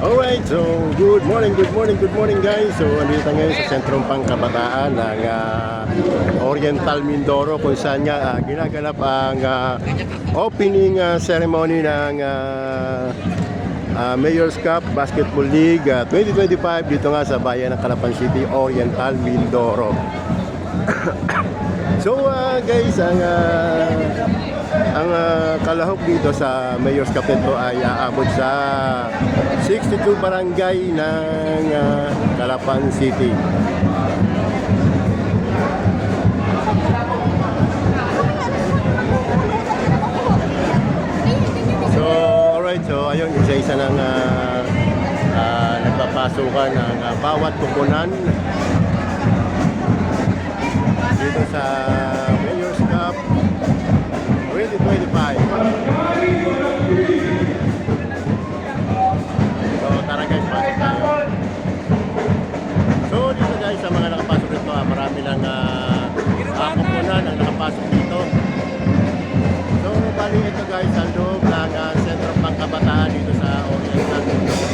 Alright, so good morning guys. So andito tayo ngayon sa sentrong pangkabataan ng Oriental Mindoro kung saan nga ginaganap ang opening ceremony ng Mayor's Cup Basketball League 2025 dito nga sa bayan ng Calapan City, Oriental Mindoro. So guys, ang kalahok dito sa Mayor's Cup nito ay aabot sa 62 barangay ng Calapan City. So alright, so ayun, isa-isa ng nagpapasukan ng bawat kupunan dito sa Mayor's Cup 2025. So tara guys, pasok tayo. So dito guys, sa mga nakapasok dito, marami lang kupunan ang nakapasok dito. So bali ito guys, sa loob ng sentro pangkabataan dito sa Oriental Mindoro.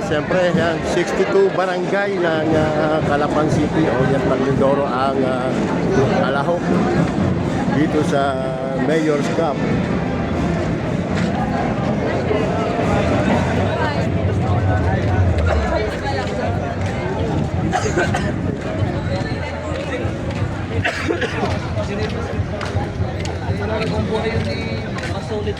Siyempre, 62 barangay ng Calapan City, Oriental Mindoro ang kalahok dito sa Mayor's Cup. Kung buhay yun, mas solid.